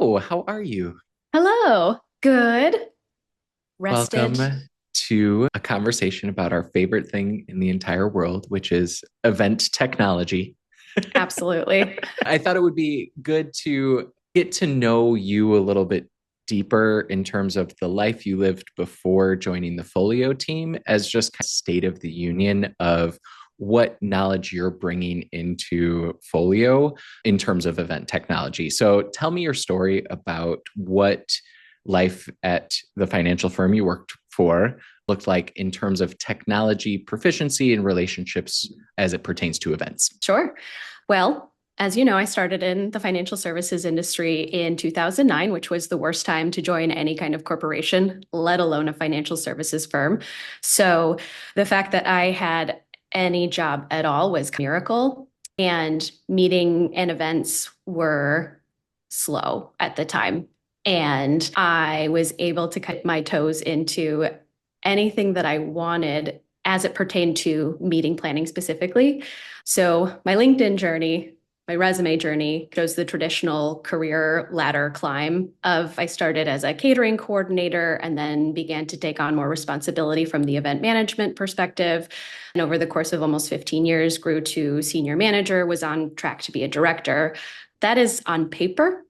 Hello, how are you? Hello. Good. Welcome Rested. to a conversation about our favorite thing in the entire world, which is event technology. Absolutely. I thought it would be good to get to know you a little bit deeper in terms of the life you lived before joining the Folio team, as just kind of state of the union of what knowledge you're bringing into Folio in terms of event technology. So tell me your story about what life at the financial firm you worked for looked like in terms of technology proficiency and relationships as it pertains to events. Sure. Well, as you know, I started in the financial services industry in 2009, which was the worst time to join any kind of corporation, let alone a financial services firm. So the fact that I had any job at all was a miracle, and meeting and events were slow at the time. And I was able to cut my toes into anything that I wanted as it pertained to meeting planning specifically. So my LinkedIn journey, my resume journey shows the traditional career ladder climb of I started as a catering coordinator and then began to take on more responsibility from the event management perspective. And over the course of almost 15 years, grew to senior manager, was on track to be a director. That is on paper.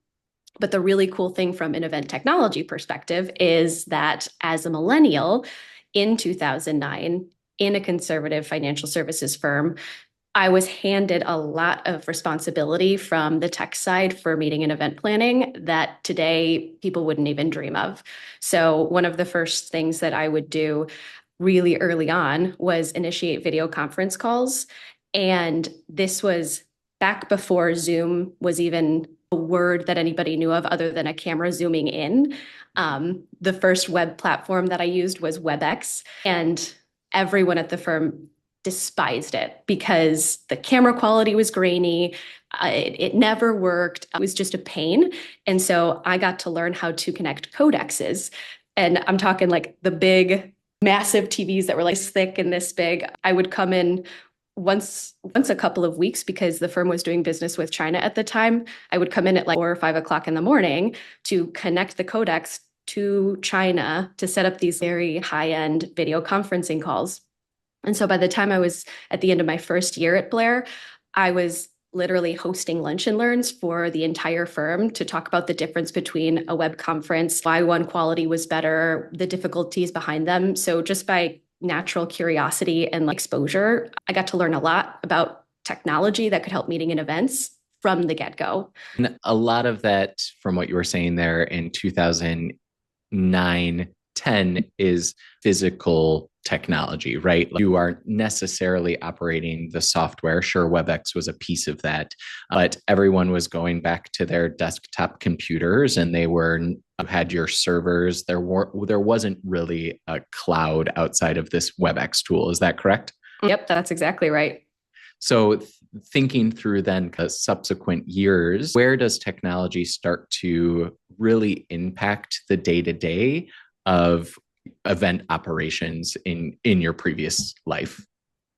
But the really cool thing from an event technology perspective is that as a millennial in 2009, in a conservative financial services firm, I was handed a lot of responsibility from the tech side for meeting and event planning that today people wouldn't even dream of. So, one of the first things that I would do really early on was initiate video conference calls. And this was back before Zoom was even a word that anybody knew of other than a camera zooming in. The first web platform that I used was WebEx, and everyone at the firm despised it because the camera quality was grainy. It never worked. It was just a pain. And so I got to learn how to connect codexes. And I'm talking like the big, massive TVs that were like this thick and this big. I would come in once a couple of weeks because the firm was doing business with China at the time. I would come in at like 4 or 5 o'clock in the morning to connect the codex to China to set up these very high-end video conferencing calls. And so by the time I was at the end of my first year at Blair, I was literally hosting lunch and learns for the entire firm to talk about the difference between a web conference, why one quality was better, the difficulties behind them. So just by natural curiosity and exposure, I got to learn a lot about technology that could help meeting and events from the get-go. And a lot of that, from what you were saying there in 2009, 10 is physical technology, right? You aren't necessarily operating the software. Sure, WebEx was a piece of that, but everyone was going back to their desktop computers and they were had your servers. There wasn't really a cloud outside of this WebEx tool. Is that correct? Yep, that's exactly right. So thinking through then subsequent years, where does technology start to really impact the day to day of event operations in your previous life?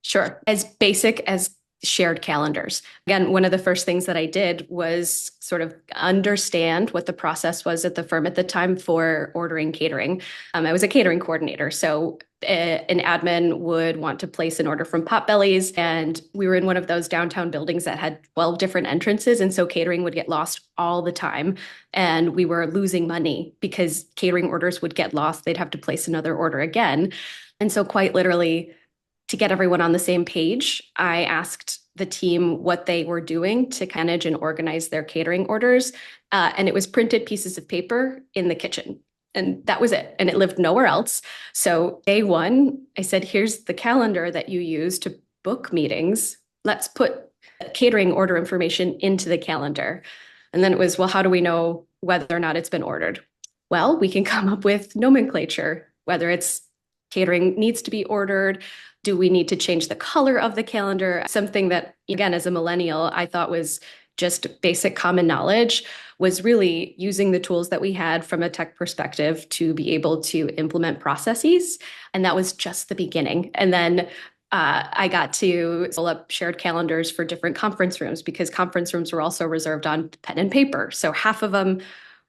Sure. As basic as shared calendars. Again, one of the first things that I did was sort of understand what the process was at the firm at the time for ordering catering. I was a catering coordinator. So an admin would want to place an order from Potbellies, and we were in one of those downtown buildings that had 12 different entrances. And so catering would get lost all the time. And we were losing money because catering orders would get lost. They'd have to place another order again. And so, quite literally, to get everyone on the same page, I asked the team what they were doing to manage and organize their catering orders. And it was printed pieces of paper in the kitchen. And that was it. And it lived nowhere else. So day one, I said, here's the calendar that you use to book meetings. Let's put catering order information into the calendar. And then it was, well, how do we know whether or not it's been ordered? Well, we can come up with nomenclature, whether it's catering needs to be ordered. Do we need to change the color of the calendar? Something that, again, as a millennial, I thought was just basic common knowledge was really using the tools that we had from a tech perspective to be able to implement processes. And that was just the beginning. And then I got to pull up shared calendars for different conference rooms because conference rooms were also reserved on pen and paper. So half of them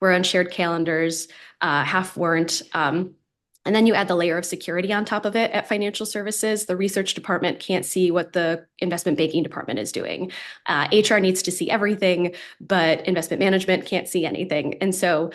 were on shared calendars, half weren't. And then you add the layer of security on top of it at financial services. The research department can't see what the investment banking department is doing. HR needs to see everything, but investment management can't see anything. And so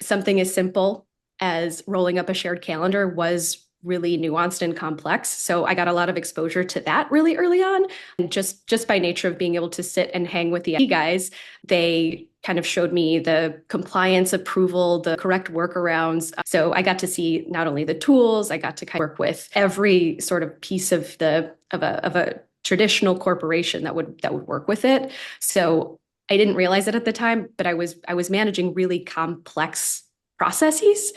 something as simple as rolling up a shared calendar was really nuanced and complex. So I got a lot of exposure to that really early on. And just by nature of being able to sit and hang with the IT guys, they kind of showed me the compliance approval, the correct workarounds. So I got to see not only the tools, I got to kind of work with every sort of piece of a traditional corporation that would work with it. So I didn't realize it at the time, but I was managing really complex processes,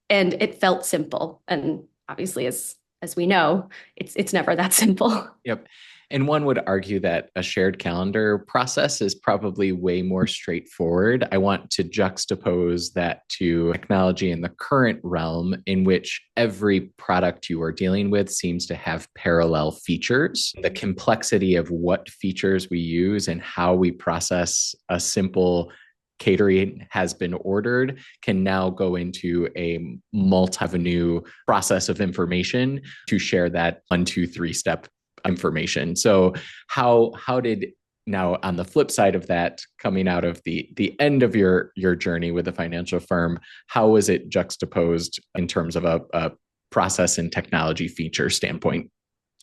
and it felt simple. And obviously, as we know, it's never that simple. Yep. And one would argue that a shared calendar process is probably way more straightforward. I want to juxtapose that to technology in the current realm, in which every product you are dealing with seems to have parallel features. The complexity of what features we use and how we process a simple catering has been ordered can now go into a multi-avenue process of information to share that 1, 2, 3 step information. So how did, now on the flip side of that, coming out of the end of your journey with the financial firm, how was it juxtaposed in terms of a process and technology feature standpoint?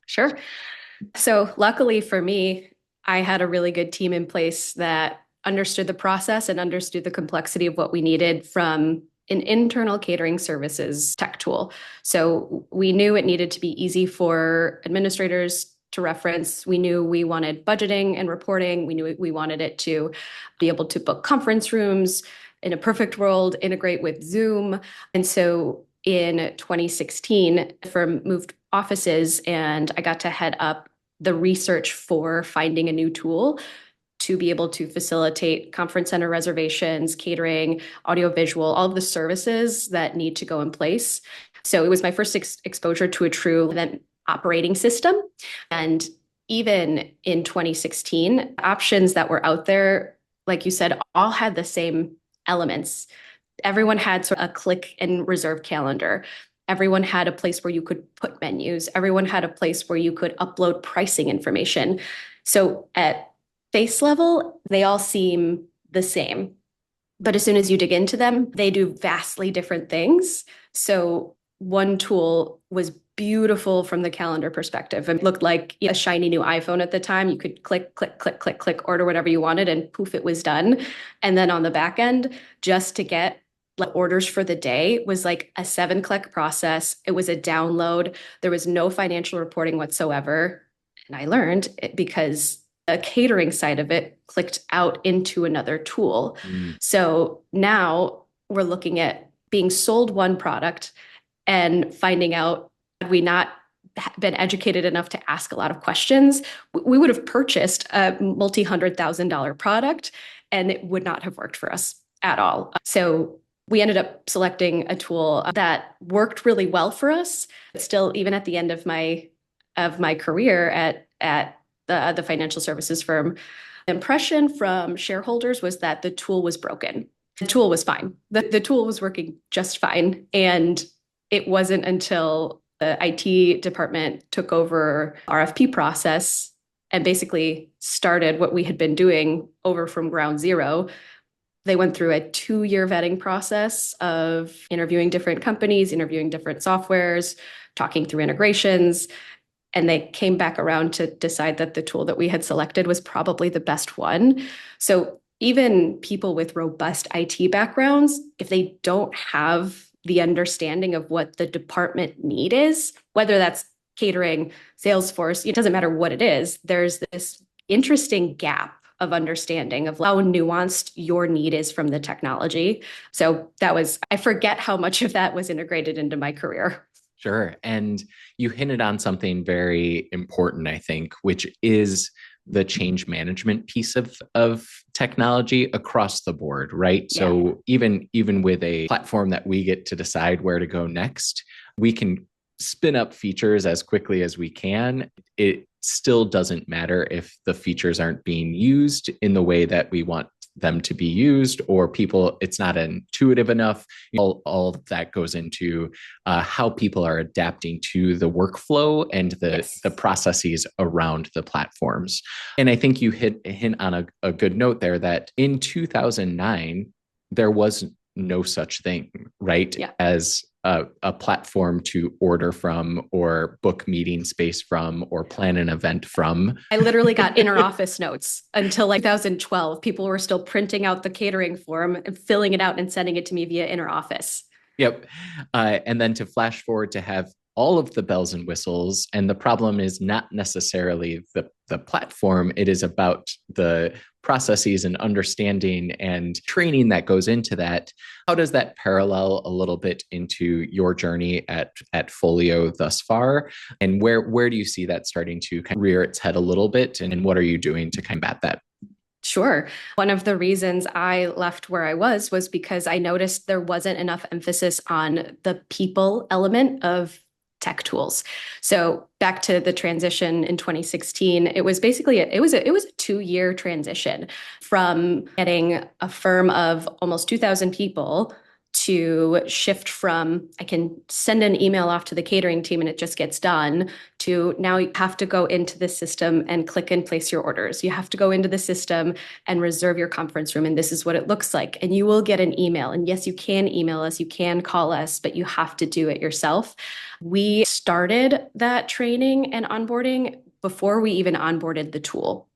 Sure. So luckily for me, I had a really good team in place that understood the process and understood the complexity of what we needed from an internal catering services tech tool. So we knew it needed to be easy for administrators to reference. We knew we wanted budgeting and reporting. We knew we wanted it to be able to book conference rooms, in a perfect world, integrate with Zoom. And so in 2016, the firm moved offices, and I got to head up the research for finding a new tool to be able to facilitate conference center reservations, catering, audiovisual, all of the services that need to go in place. So it was my first exposure to a true event operating system. And even in 2016, options that were out there, like you said, all had the same elements. Everyone had sort of a click and reserve calendar. Everyone had a place where you could put menus. Everyone had a place where you could upload pricing information. So at face level, they all seem the same. But as soon as you dig into them, they do vastly different things. So one tool was beautiful from the calendar perspective. It looked like a shiny new iPhone at the time. You could click, click, click, click, click, order whatever you wanted, and poof, it was done. And then on the back end, just to get orders for the day was like a 7-click process. It was a download. There was no financial reporting whatsoever. And I learned it because the catering side of it clicked out into another tool. So now we're looking at being sold one product and finding out, had we not been educated enough to ask a lot of questions, we would have purchased a multi-$100,000 product and it would not have worked for us at all. So we ended up selecting a tool that worked really well for us. Still, even at the end of my career at the financial services firm, the impression from shareholders was that the tool was broken. The tool was fine. The tool was working just fine. And it wasn't until the IT department took over RFP process and basically started what we had been doing over from ground zero. They went through a 2-year vetting process of interviewing different companies, interviewing different softwares, talking through integrations. And they came back around to decide that the tool that we had selected was probably the best one. So even people with robust IT backgrounds, if they don't have the understanding of what the department need is, whether that's catering, Salesforce, it doesn't matter what it is, there's this interesting gap of understanding of how nuanced your need is from the technology. So I forget how much of that was integrated into my career. Sure. And you hinted on something very important, I think, which is the change management piece of technology across the board, right? Yeah. So even with a platform that we get to decide where to go next, we can spin up features as quickly as we can. It still doesn't matter if the features aren't being used in the way that we want them to be used, or people, it's not intuitive enough. All of that goes into how people are adapting to the workflow and the Yes. processes around the platforms. And I think you hit on a good note there that in 2009, there was no such thing, right? Yeah. As a platform to order from or book meeting space from or plan an event from. I literally got inner office notes until like 2012. People were still printing out the catering form and filling it out and sending it to me via inner office. Yep. And then to flash forward to have all of the bells and whistles. And the problem is not necessarily the platform, it is about the processes and understanding and training that goes into that. How does that parallel a little bit into your journey at Folio thus far? And where do you see that starting to kind of rear its head a little bit? And what are you doing to combat that? Sure. One of the reasons I left where I was because I noticed there wasn't enough emphasis on the people element of tech tools. So back to the transition in 2016, it was basically it was a 2-year transition from getting a firm of almost 2,000 people to shift from I can send an email off to the catering team and it just gets done to now you have to go into the system and click and place your orders. You have to go into the system and reserve your conference room. And this is what it looks like. And you will get an email. And yes, you can email us, you can call us, but you have to do it yourself. We started that training and onboarding before we even onboarded the tool.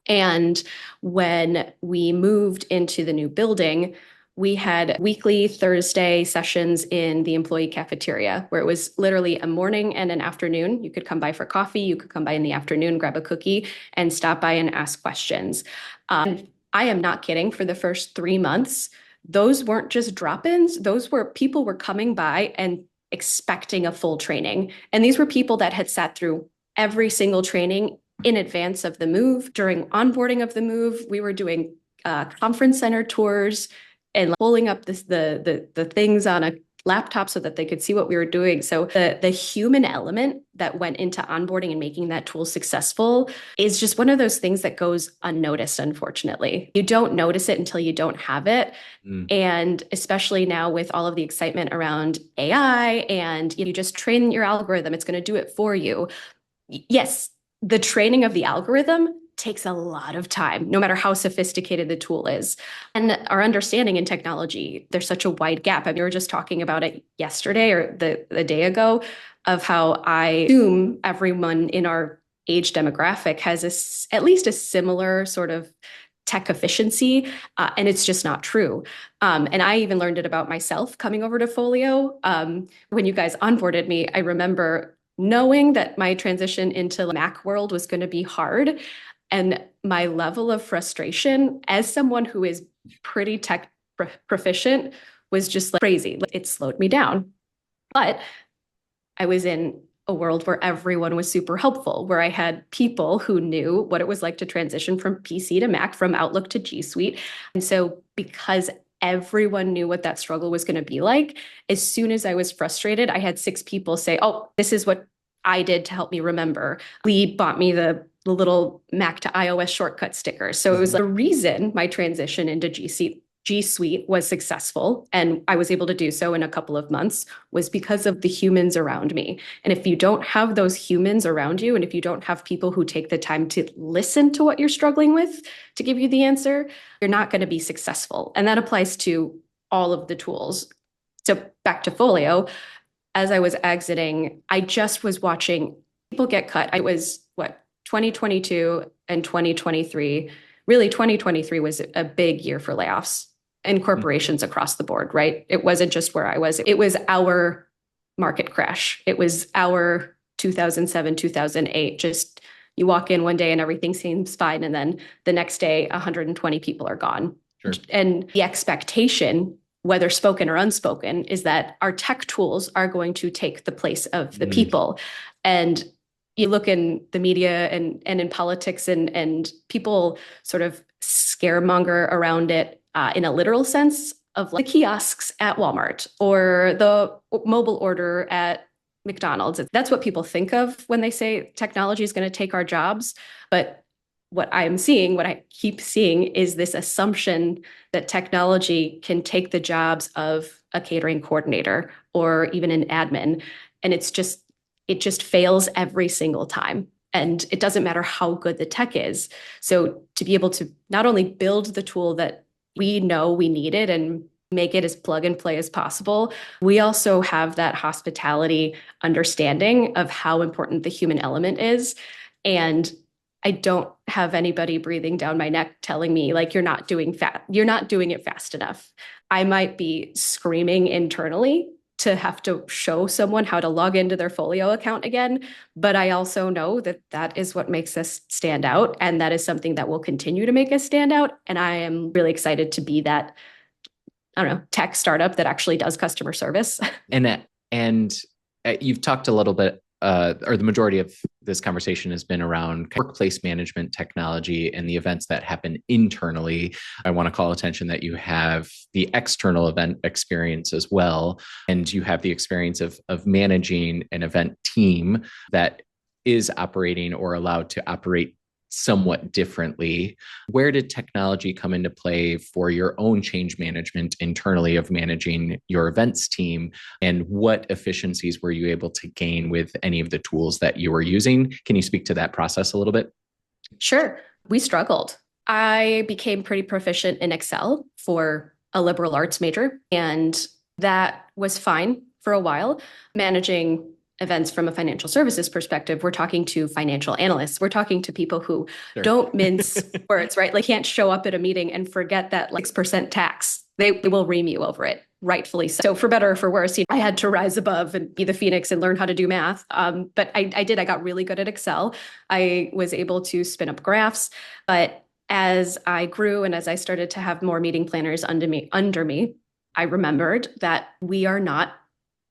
And when we moved into the new building, we had weekly Thursday sessions in the employee cafeteria where it was literally a morning and an afternoon. You could come by for coffee, you could come by in the afternoon, grab a cookie, and stop by and ask questions. I am not kidding. For the first 3 months, those weren't just drop-ins. Those were people were coming by and expecting a full training. And these were people that had sat through every single training in advance of the move. During onboarding of the move, we were doing conference center tours and pulling up the things on a laptop so that they could see what we were doing. So the human element that went into onboarding and making that tool successful is just one of those things that goes unnoticed, unfortunately. You don't notice it until you don't have it. Mm. And especially now with all of the excitement around AI and you just train your algorithm, it's going to do it for you. Yes, the training of the algorithm takes a lot of time, no matter how sophisticated the tool is. And our understanding in technology, there's such a wide gap. I mean, we were just talking about it yesterday or the day ago of how I assume everyone in our age demographic has at least a similar sort of tech efficiency, and it's just not true. And I even learned it about myself coming over to Folio. When you guys onboarded me, I remember knowing that my transition into the Mac world was going to be hard. And my level of frustration as someone who is pretty tech proficient was just like crazy. It slowed me down. But I was in a world where everyone was super helpful, where I had people who knew what it was like to transition from PC to Mac, from Outlook to G Suite. And so because everyone knew what that struggle was going to be like, as soon as I was frustrated, I had 6 people say, "Oh, this is what I did to help me remember." Lee bought me the little Mac to iOS shortcut sticker. So it was the reason my transition into G Suite was successful, and I was able to do so in a couple of months, was because of the humans around me. And if you don't have those humans around you, and if you don't have people who take the time to listen to what you're struggling with to give you the answer, you're not going to be successful. And that applies to all of the tools. So back to Folio, as I was exiting, I just was watching people get cut. I was, 2022 and 2023. Really, 2023 was a big year for layoffs in corporations across the board, right? It wasn't just where I was. It was our market crash. It was our 2007, 2008. Just you walk in one day and everything seems fine. And then the next day, 120 people are gone. Sure. And the expectation, whether spoken or unspoken, is that our tech tools are going to take the place of the people. And you look in the media and in politics and people sort of scaremonger around it in a literal sense of like the kiosks at Walmart or the mobile order at McDonald's. That's what people think of when they say technology is going to take our jobs. But what I'm seeing, what I keep seeing is this assumption that technology can take the jobs of a catering coordinator or even an admin. And it just fails every single time. And it doesn't matter how good the tech is. So to be able to not only build the tool that we know we needed and make it as plug and play as possible, we also have that hospitality understanding of how important the human element is. And I don't have anybody breathing down my neck telling me like you're not doing it fast enough. I might be screaming internally to have to show someone how to log into their Folio account again, but I also know that that is what makes us stand out, and that is something that will continue to make us stand out. And I am really excited to be that, I don't know, tech startup that actually does customer service. And you've talked a little bit, or the majority of this conversation has been around workplace management technology and the events that happen internally. I want to call attention that you have the external event experience as well, and you have the experience of managing an event team that is operating or allowed to operate somewhat differently. Where did technology come into play for your own change management internally of managing your events team? And what efficiencies were you able to gain with any of the tools that you were using? Can you speak to that process a little bit? Sure, we struggled. I became pretty proficient in Excel for a liberal arts major, and that was fine for a while. Managing events from a financial services perspective, we're talking to financial analysts. We're talking to people who Sure. don't mince words, right? Like can't show up at a meeting and forget that like 6% tax. They will ream you over it, rightfully so. So for better or for worse, I had to rise above and be the phoenix and learn how to do math. But I did. I got really good at Excel. I was able to spin up graphs. But as I grew and as I started to have more meeting planners under me, I remembered that we are not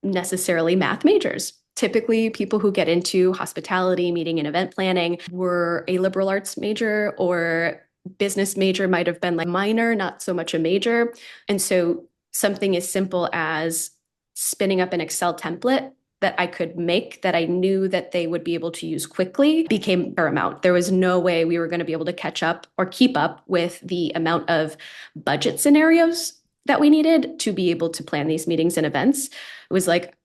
necessarily math majors. Typically, people who get into hospitality, meeting, and event planning were a liberal arts major, or business major might have been like minor, not so much a major. And so something as simple as spinning up an Excel template that I could make that I knew that they would be able to use quickly became paramount. There was no way we were going to be able to catch up or keep up with the amount of budget scenarios that we needed to be able to plan these meetings and events. It was like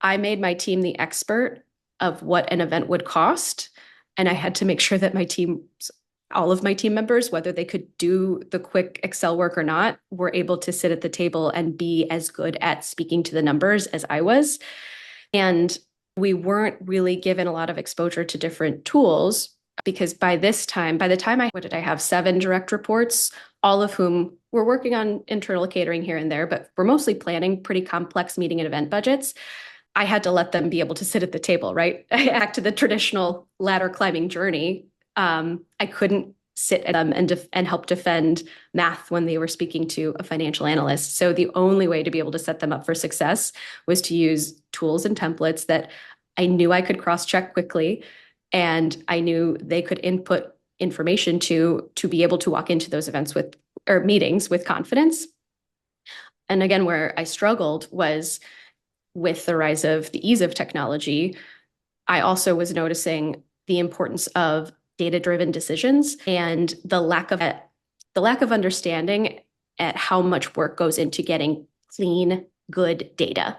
I made my team the expert of what an event would cost. And I had to make sure that all of my team members, whether they could do the quick Excel work or not, were able to sit at the table and be as good at speaking to the numbers as I was. And we weren't really given a lot of exposure to different tools because by the time what did I have? 7 direct reports, all of whom were working on internal catering here and there, but we're mostly planning pretty complex meeting and event budgets. I had to let them be able to sit at the table, right? Back to the traditional ladder climbing journey. I couldn't sit at them and help defend math when they were speaking to a financial analyst. So the only way to be able to set them up for success was to use tools and templates that I knew I could cross-check quickly, and I knew they could input information to be able to walk into those events or meetings with confidence. And again, where I struggled was with the rise of the ease of technology. I also was noticing the importance of data-driven decisions and the lack of understanding at how much work goes into getting clean, good data.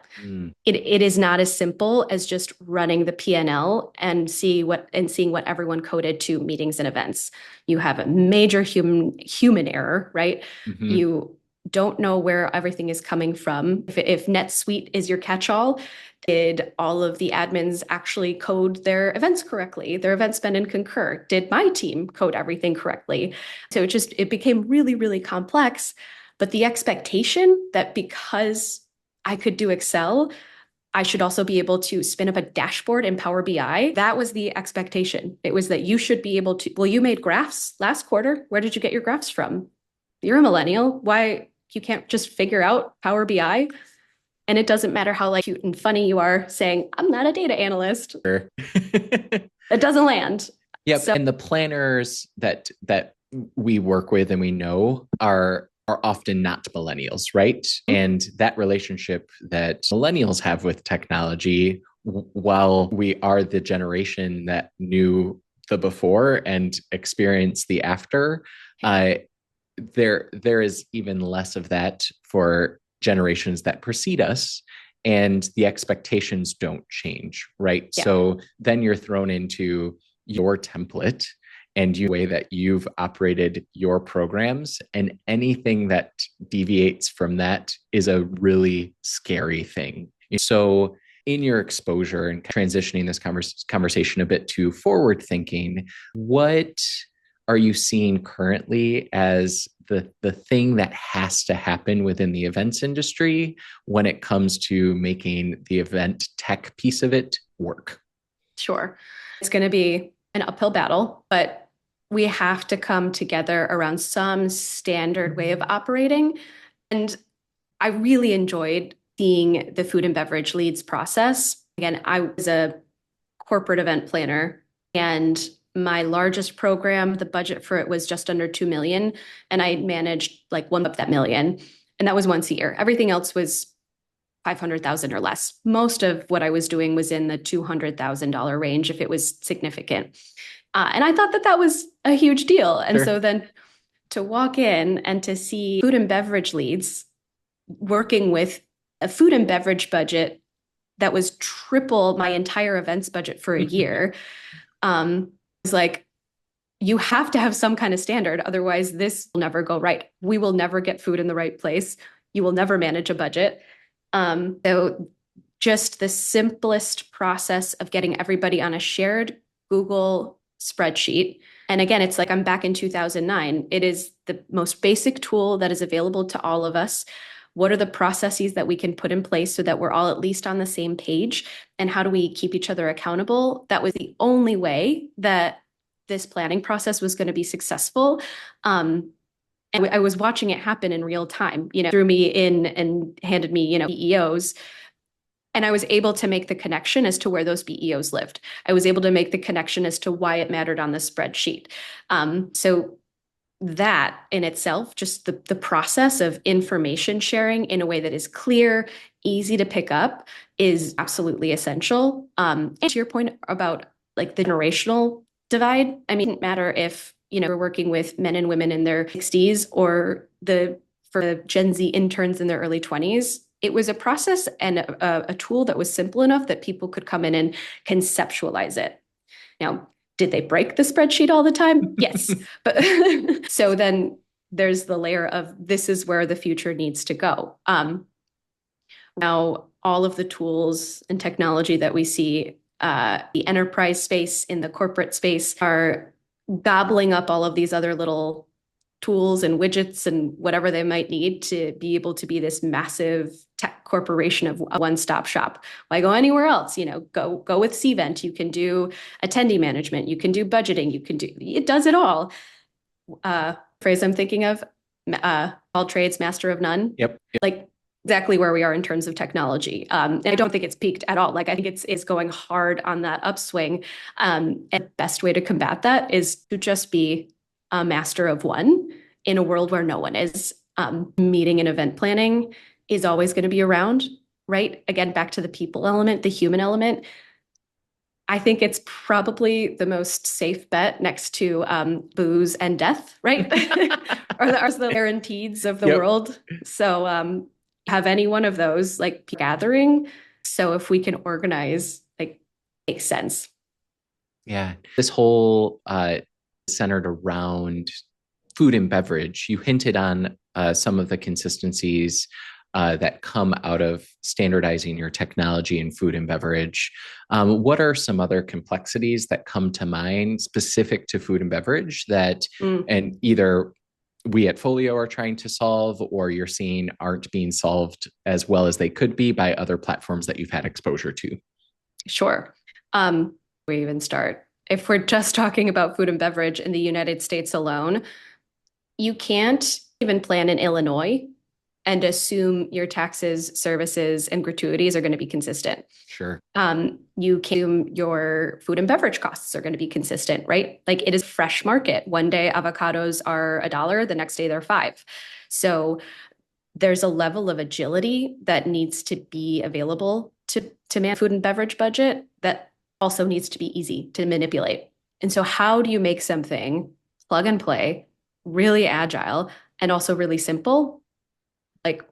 It is not as simple as just running the P&L and seeing what everyone coded to meetings and events. You have a major human error, right? Mm-hmm. You don't know where everything is coming from. If NetSuite is your catch-all, did all of the admins actually code their events correctly? Their event spend and concur? Did my team code everything correctly? So it became really, really complex. But the expectation that because I could do Excel, I should also be able to spin up a dashboard in Power BI. That was the expectation. It was that you should be able to, well, you made graphs last quarter. Where did you get your graphs from? You're a millennial. Why you can't just figure out Power BI? And it doesn't matter how like cute and funny you are saying, I'm not a data analyst. Sure. It doesn't land. Yep. So, And the planners that we work with and we know are often not millennials, right? And that relationship that millennials have with technology, while we are the generation that knew the before and experience the after. There is even less of that for generations that precede us, and the expectations don't change, right? Yeah. So then you're thrown into your template and you way that you've operated your programs, and anything that deviates from that is a really scary thing. So in your exposure and transitioning this conversation a bit to forward thinking, what are you seeing currently as the thing that has to happen within the events industry when it comes to making the event tech piece of it work? Sure. It's going to be an uphill battle, but we have to come together around some standard way of operating. And I really enjoyed seeing the food and beverage leads process. Again, I was a corporate event planner, and my largest program, the budget for it was just under 2 million. And I managed like one of that million. And that was once a year. Everything else was 500,000 or less. Most of what I was doing was in the $200,000 range if it was significant. And I thought that that was a huge deal. And Sure. so then to walk in and to see food and beverage leads working with a food and beverage budget that was triple my entire events budget for a year, was like, you have to have some kind of standard. Otherwise, this will never go right. We will never get food in the right place. You will never manage a budget. So just the simplest process of getting everybody on a shared Google spreadsheet. And again, it's like I'm back in 2009. It is the most basic tool that is available to all of us. What are the processes that we can put in place so that we're all at least on the same page? And how do we keep each other accountable? That was the only way that this planning process was going to be successful. And I was watching it happen in real time, threw me in and handed me, BEOs. And I was able to make the connection as to where those BEOs lived. I was able to make the connection as to why it mattered on the spreadsheet. So that in itself, just the process of information sharing in a way that is clear, easy to pick up, is absolutely essential. And to your point about like the generational divide, I mean, it doesn't matter if we're working with men and women in their 60s or for the Gen Z interns in their early 20s. It was a process and a tool that was simple enough that people could come in and conceptualize it. Now, did they break the spreadsheet all the time? Yes. But so then there's the layer of this is where the future needs to go. Now, all of the tools and technology that we see, the enterprise space, in the corporate space, are gobbling up all of these other little tools and widgets and whatever they might need to be able to be this massive tech corporation of a one-stop shop. Why go anywhere else? Go with Cvent. You can do attendee management. You can do budgeting. It does it all. Phrase I'm thinking of, all trades, master of none. Yep. Like exactly where we are in terms of technology. And I don't think it's peaked at all. Like I think it's going hard on that upswing. And the best way to combat that is to just be a master of one in a world where no one is. Meeting and event planning is always going to be around, right? Again, back to the people element, the human element. I think it's probably the most safe bet next to booze and death, right? are the guarantees of the world. So have any one of those like gathering. So if we can organize, like, makes sense. Yeah. This whole centered around food and beverage. You hinted on some of the consistencies that come out of standardizing your technology in food and beverage. What are some other complexities that come to mind specific to food and beverage that, and either we at Folio are trying to solve, or you're seeing aren't being solved as well as they could be by other platforms that you've had exposure to? Sure. We even start. If we're just talking about food and beverage in the United States alone, you can't even plan in Illinois and assume your taxes, services, and gratuities are going to be consistent. Sure. You can assume your food and beverage costs are going to be consistent, right? Like it is a fresh market. One day avocados are $1, the next day they're $5. So there's a level of agility that needs to be available to manage food and beverage budget that also needs to be easy to manipulate. And so how do you make something plug and play, really agile, and also really simple? Like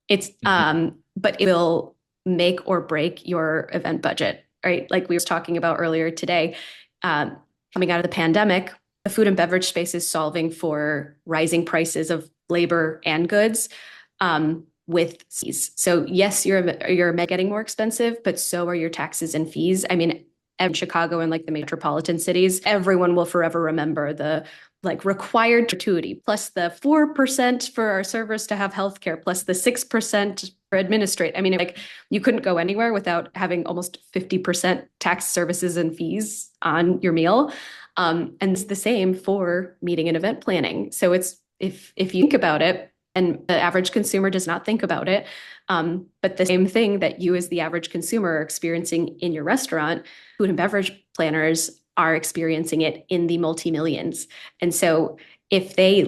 it's Mhm. but it will make or break your event budget, right? Like we were talking about earlier today, um, coming out of the pandemic, the food and beverage space is solving for rising prices of labor and goods with fees. So yes, your getting more expensive, but so are your taxes and fees. I mean, in Chicago and like the metropolitan cities, everyone will forever remember the like required gratuity plus the 4% for our servers to have healthcare plus the 6% for administrate. I mean, like you couldn't go anywhere without having almost 50% tax services and fees on your meal. And it's the same for meeting and event planning. So it's if you think about it, and the average consumer does not think about it, but the same thing that you as the average consumer are experiencing in your restaurant, food and beverage planners are experiencing it in the multi-millions. And so if they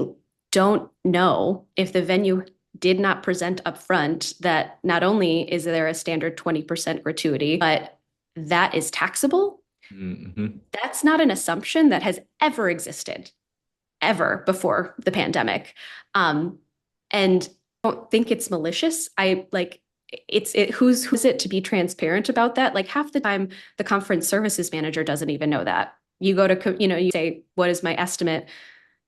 don't know, if the venue did not present upfront that not only is there a standard 20% gratuity, but that is taxable, Mhm. that's not an assumption that has ever existed, ever before the pandemic. And I don't think it's malicious. I like who's it to be transparent about that? Like half the time, the conference services manager doesn't even know that. You go to, you say, what is my estimate?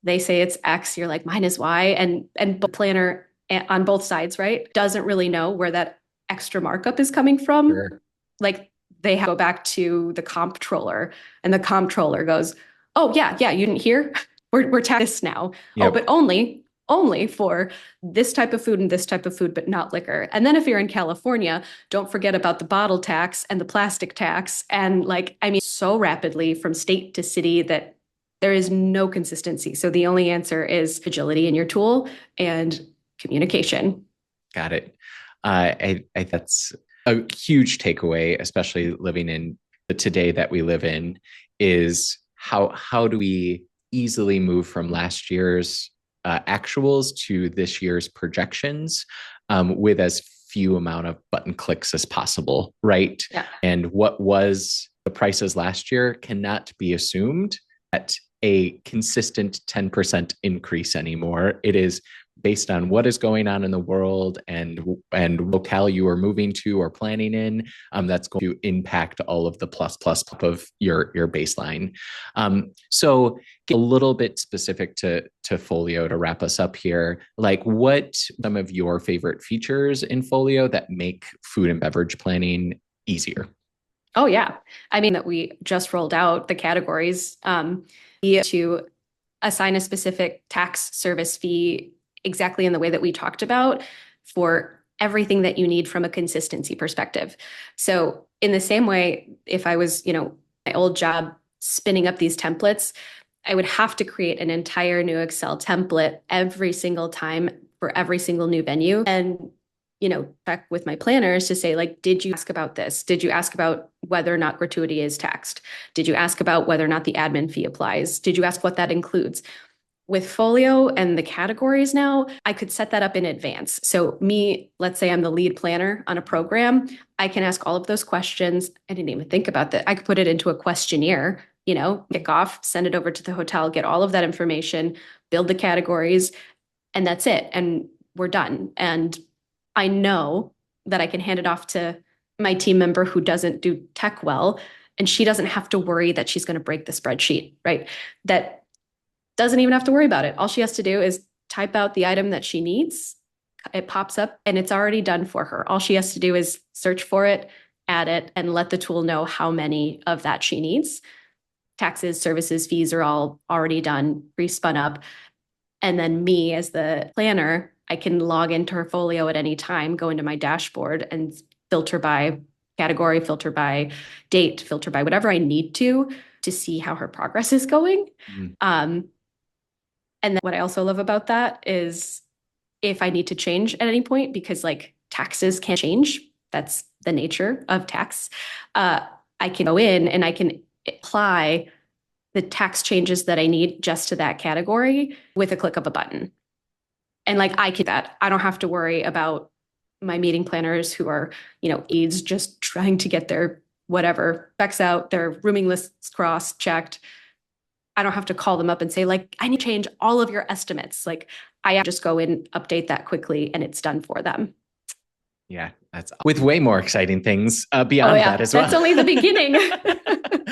They say it's X. You're like, mine is Y. And the planner on both sides, right, doesn't really know where that extra markup is coming from. Sure. Like they go back to the comptroller, and the comptroller goes, "Oh yeah, you didn't hear? We're taxing this now. Oh, but Yep. only for this type of food and this type of food, but not liquor." And then if you're in California, don't forget about the bottle tax and the plastic tax. And like, I mean, so rapidly from state to city that there is no consistency. So the only answer is agility in your tool and communication. Got it. That's a huge takeaway, especially living in the today that we live in, is how do we easily move from last year's actuals to this year's projections with as few amount of button clicks as possible, right? Yeah. And what was the prices last year cannot be assumed at a consistent 10% increase anymore. It is based on what is going on in the world and locale you are moving to or planning in. That's going to impact all of the plus of your baseline. So get a little bit specific to Folio to wrap us up here. Like, what some of your favorite features in Folio that make food and beverage planning easier? Oh yeah. I mean that we just rolled out the categories to assign a specific tax service fee exactly in the way that we talked about for everything that you need from a consistency perspective. So in the same way, if I was, my old job spinning up these templates, I would have to create an entire new Excel template every single time for every single new venue. And check with my planners to say, like, did you ask about this? Did you ask about whether or not gratuity is taxed? Did you ask about whether or not the admin fee applies? Did you ask what that includes? With Folio and the categories now, I could set that up in advance. So me, let's say I'm the lead planner on a program, I can ask all of those questions. I didn't even think about that. I could put it into a questionnaire, kick off, send it over to the hotel, get all of that information, build the categories, and that's it. And we're done. And I know that I can hand it off to my team member who doesn't do tech well, and she doesn't have to worry that she's going to break the spreadsheet, right? That doesn't even have to worry about it. All she has to do is type out the item that she needs. It pops up and it's already done for her. All she has to do is search for it, add it, and let the tool know how many of that she needs. Taxes, services, fees are all already done, pre-spun up. And then me as the planner, I can log into her folio at any time, go into my dashboard and filter by category, filter by date, filter by whatever I need to see how her progress is going. Mm. And then what I also love about that is if I need to change at any point, because like taxes can change, that's the nature of tax. I can go in and I can apply the tax changes that I need just to that category with a click of a button. And like I can that. I don't have to worry about my meeting planners who are, aides just trying to get their whatever checks out, their rooming lists cross checked. I don't have to call them up and say, like, I need to change all of your estimates. Like, I just go in, update that quickly, and it's done for them. Yeah, that's with way more exciting things Oh, beyond that yeah, as that's well. only the beginning.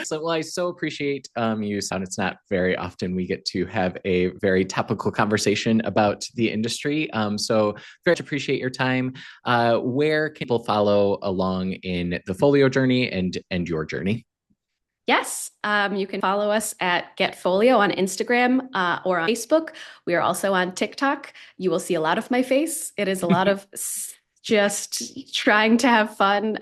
So, well, I so appreciate you, Son. It's not very often we get to have a very topical conversation about the industry. So, very much appreciate your time. Where can people follow along in the folio journey and your journey? Yes, you can follow us at GetFolio on Instagram or on Facebook. We are also on TikTok. You will see a lot of my face. It is a lot of just trying to have fun.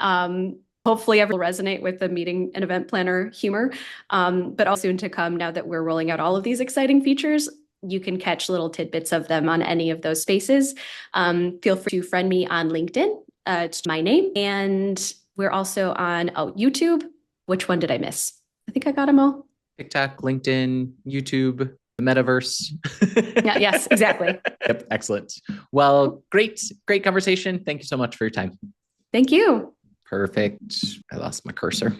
Hopefully, everyone will resonate with the meeting and event planner humor. But also soon to come, now that we're rolling out all of these exciting features, you can catch little tidbits of them on any of those spaces. Feel free to friend me on LinkedIn. It's my name. And we're also on YouTube. Which one did I miss? I think I got them all. TikTok, LinkedIn, YouTube, the metaverse. Yeah, yes, exactly. Yep, excellent. Well, great conversation. Thank you so much for your time. Thank you. Perfect. I lost my cursor.